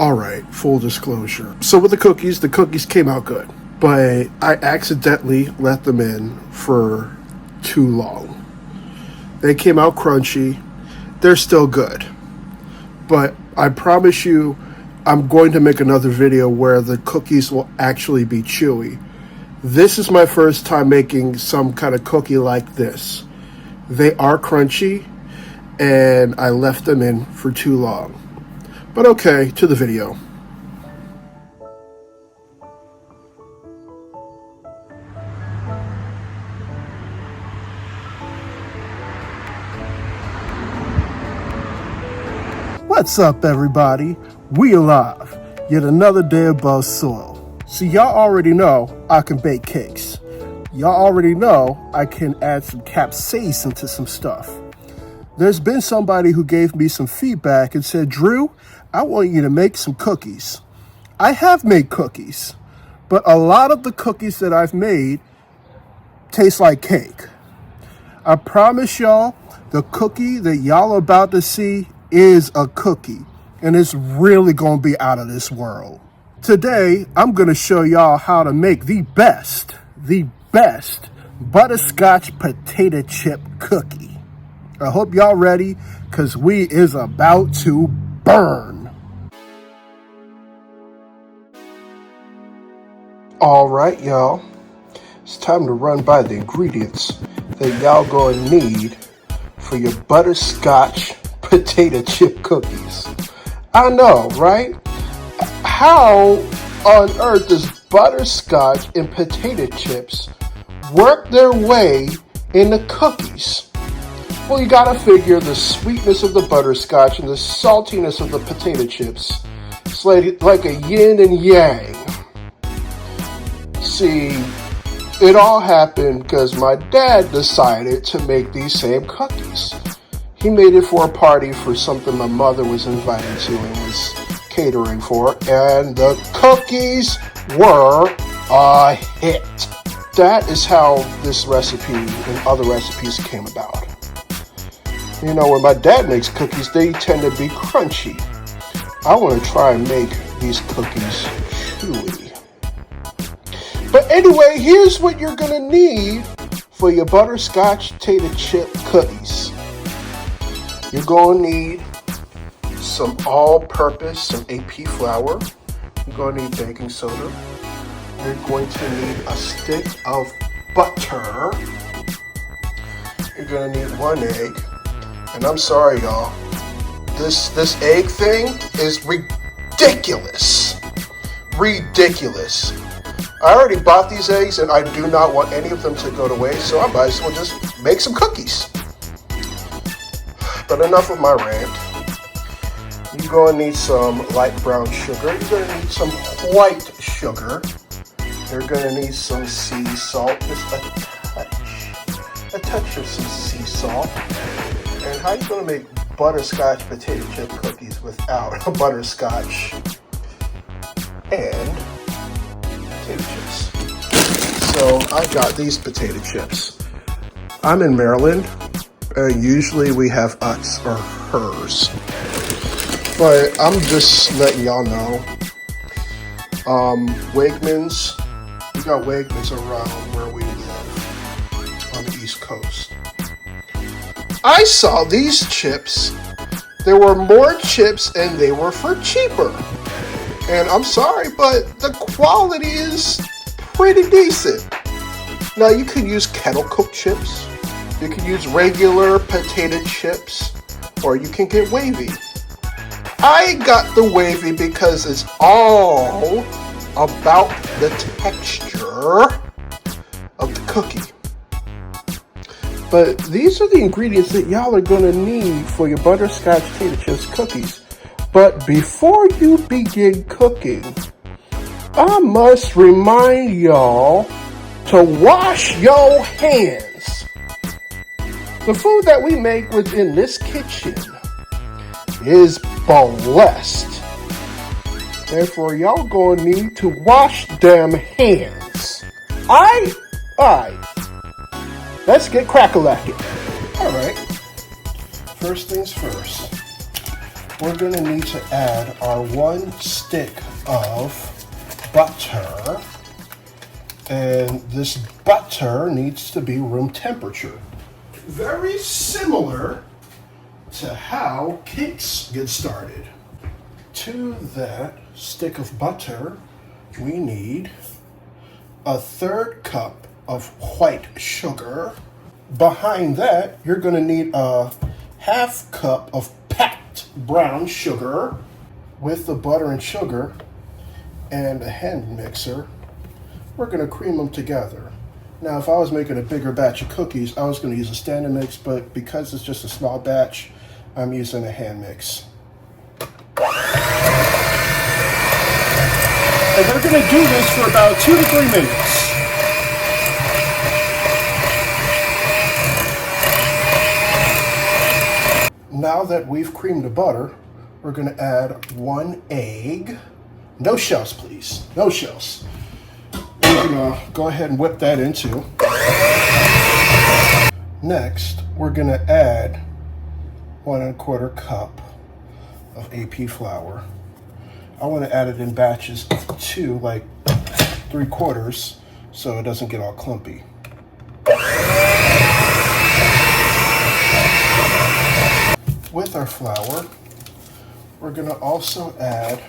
Alright, full disclosure. So with the cookies came out good. But I accidentally let them in for too long. They came out crunchy. They're still good. But I promise you, I'm going to make another video where the cookies will actually be chewy. This is my first time making some kind of cookie like this. They are crunchy, and I left them in for too long. But okay, to the video. What's up, everybody? We alive. Yet another day above soil. So y'all already know I can bake cakes. Y'all already know I can add some capsaicin to some stuff. There's been somebody who gave me some feedback and said, Drew, I want you to make some cookies. I have made cookies, but a lot of the cookies that I've made taste like cake. I promise y'all, the cookie that y'all are about to see is a cookie, and it's really going to be out of this world. Today, I'm going to show y'all how to make the best butterscotch potato chip cookie. I hope y'all ready, because we is about to burn. All right, y'all. It's time to run by the ingredients that y'all going to need for your butterscotch potato chip cookies. I know, right? How on earth does butterscotch and potato chips work their way into cookies? Well, you gotta figure the sweetness of the butterscotch and the saltiness of the potato chips. It's like a yin and yang. See, it all happened because my dad decided to make these same cookies. He made it for a party for something my mother was invited to and was catering for, and the cookies were a hit. That is how this recipe and other recipes came about. You know, when my dad makes cookies, they tend to be crunchy. I want to try and make these cookies chewy. But anyway, here's what you're going to need for your butterscotch potato chip cookies. You're going to need some all-purpose, some AP flour. You're going to need baking soda. You're going to need a stick of butter. You're going to need 1 egg. And I'm sorry, y'all. This egg thing is ridiculous. Ridiculous. I already bought these eggs, and I do not want any of them to go to waste, so I might as well just make some cookies. But enough of my rant. You're going to need some light brown sugar. You're going to need some white sugar. You're going to need some sea salt, just a touch of some sea salt. And how are you going to make butterscotch potato chip cookies without a butterscotch and potato chips? So I got these potato chips. I'm in Maryland, and usually we have us or hers. But I'm just letting y'all know, Wegmans, we got Wegmans around where we live on the East Coast. I saw these chips. There were more chips and they were for cheaper. And I'm sorry, but the quality is pretty decent. Now you could use kettle cooked chips. You can use regular potato chips, or you can get wavy. I got the wavy because it's all about the texture of the cookie. But these are the ingredients that y'all are going to need for your butterscotch potato chips cookies. But before you begin cooking, I must remind y'all to wash your hands. The food that we make within this kitchen is blessed. Therefore, y'all gonna need to wash them hands. Aye. Let's get crack-a-lackin'. All right. First things first. we're going to need to add our 1 stick of butter. And this butter needs to be room temperature. Very similar to how cakes get started. To that stick of butter, we need a 1/3 cup of white sugar. Behind that, you're going to need a 1/2 cup of packed brown sugar. With the butter and sugar and a hand mixer, we're going to cream them together. Now, if I was making a bigger batch of cookies, I was going to use a standard mix, but because it's just a small batch, I'm using a hand mix. And we're going to do this for about 2 to 3 minutes. Now that we've creamed the butter, we're going to add 1 egg. No shells, please. No shells. We're going to go ahead and whip that into. Next, we're going to add 1 1/4 cup of AP flour. I want to add it in batches of 2, like 3/4, so it doesn't get all clumpy. With our flour, we're going to also add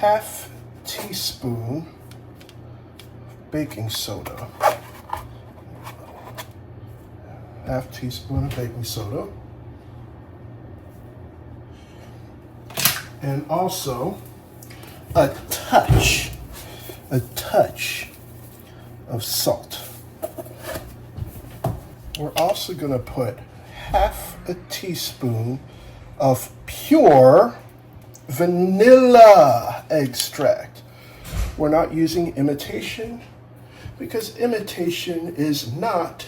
1/2 teaspoon baking soda. 1/2 teaspoon of baking soda. And also a touch of salt. We're also going to put 1/2 teaspoon of pure vanilla extract. We're not using imitation because imitation is not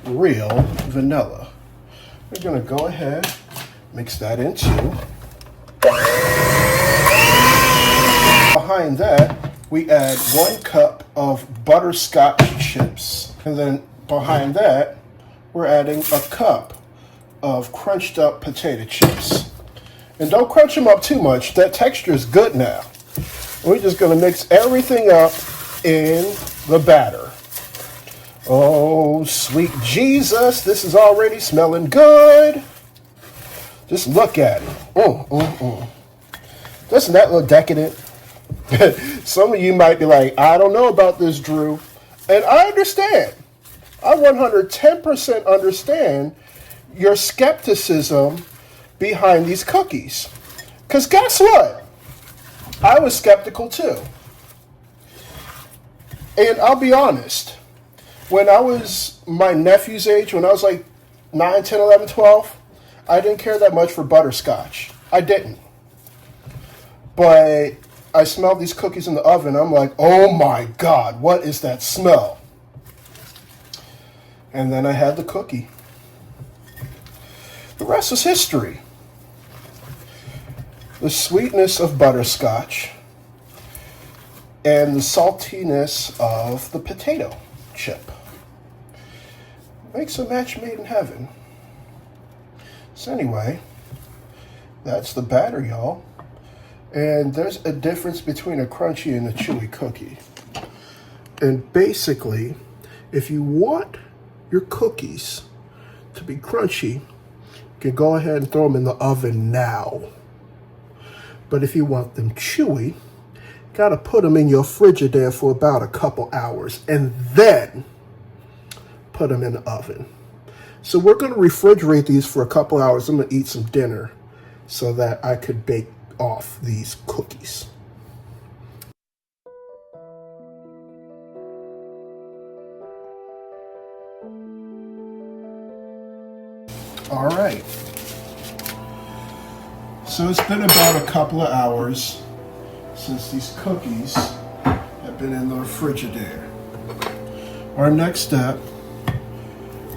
real vanilla. We're going to go ahead, mix that into. Behind that, we add 1 cup of butterscotch chips. And then behind that, we're adding a cup of crunched up potato chips. And don't crunch them up too much. That texture is good now. We're just going to mix everything up in the batter. Oh, sweet Jesus, this is already smelling good. Just look at it. Doesn't that look decadent? Some of you might be like, I don't know about this, Drew. And I understand. I 110% understand your skepticism behind these cookies. Because guess what? I was skeptical too. And I'll be honest. When I was my nephew's age, when I was like 9, 10, 11, 12, I didn't care that much for butterscotch. I didn't. But I smelled these cookies in the oven. I'm like, oh my God, what is that smell? And then I had the cookie. The rest is history. The sweetness of butterscotch and the saltiness of the potato chip makes a match made in heaven. So anyway, that's the batter, y'all. And there's a difference between a crunchy and a chewy cookie. And basically, if you want your cookies to be crunchy, you can go ahead and throw them in the oven now. But if you want them chewy, you gotta put them in your Frigidaire for about a couple hours and then put them in the oven. So we're gonna refrigerate these for a couple hours. I'm gonna eat some dinner so that I could bake off these cookies. All right. So it's been about a couple of hours since these cookies have been in the Frigidaire. Our next step,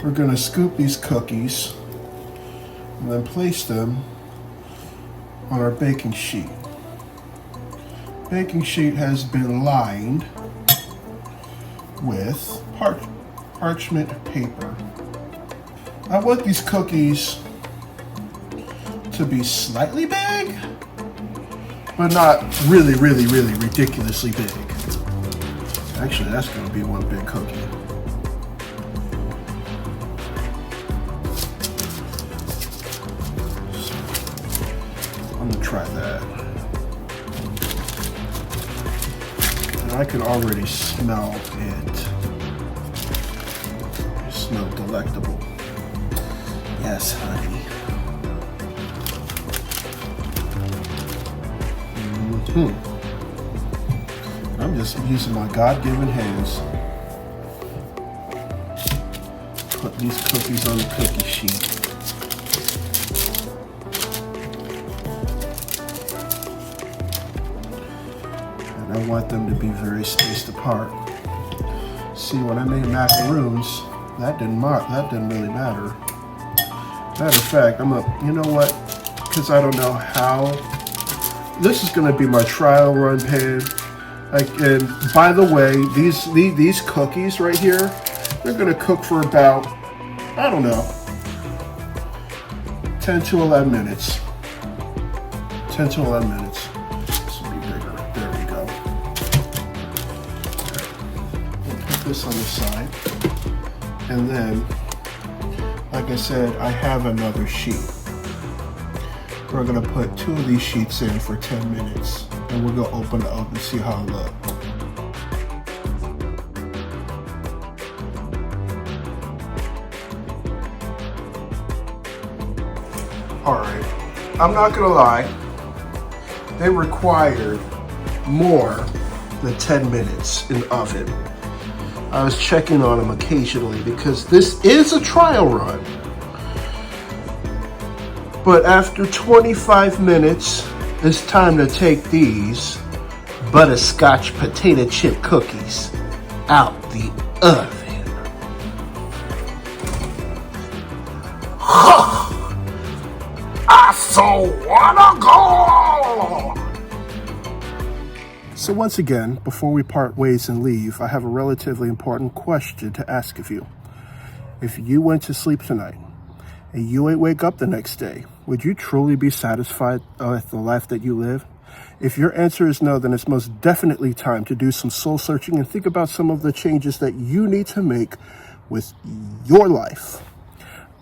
we're going to scoop these cookies and then place them on our baking sheet. Baking sheet has been lined with parchment paper. I want these cookies to to be slightly big, but not really, really, really ridiculously big. Actually, that's going to be one big cookie. So, I'm going to try that. And I can already smell it. It smells delectable. Yes, honey. I'm just using my God-given hands. Put these cookies on the cookie sheet. And I want them to be very spaced apart. See, when I made macaroons, that didn't really matter. Matter of fact, you know what? Because I don't know how. This is going to be my trial run pan. And by the way, these cookies right here, they're going to cook for about, I don't know, 10 to 11 minutes. 10 to 11 minutes. This will be bigger. There we go. Okay. We'll put this on the side. And then, like I said, I have another sheet. We're gonna put 2 of these sheets in for 10 minutes, and we're gonna open it up and see how it looks. All right, I'm not gonna lie, they required more than 10 minutes in the oven. I was checking on them occasionally because this is a trial run. But after 25 minutes, it's time to take these butterscotch potato chip cookies out the oven. I so wanna go! So once again, before we part ways and leave, I have a relatively important question to ask of you. If you went to sleep tonight, and you ain't wake up the next day, would you truly be satisfied with the life that you live? If your answer is no, then it's most definitely time to do some soul searching and think about some of the changes that you need to make with your life.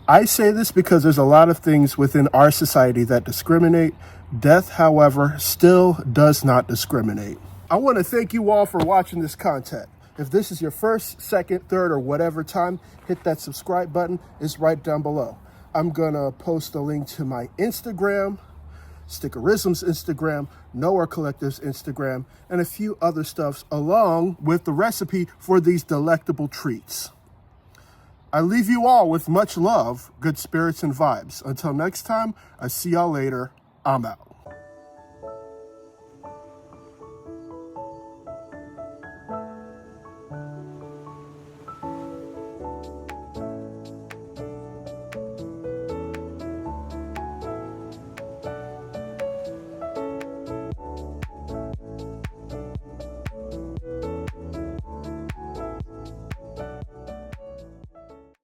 I say this because there's a lot of things within our society that discriminate. Death, however, still does not discriminate. I want to thank you all for watching this content. If this is your first, second, third, or whatever time, hit that subscribe button. It's right down below. I'm going to post a link to my Instagram, Stickerism's Instagram, Nowhere Collective's Instagram, and a few other stuffs along with the recipe for these delectable treats. I leave you all with much love, good spirits, and vibes. Until next time, I see y'all later. I'm out.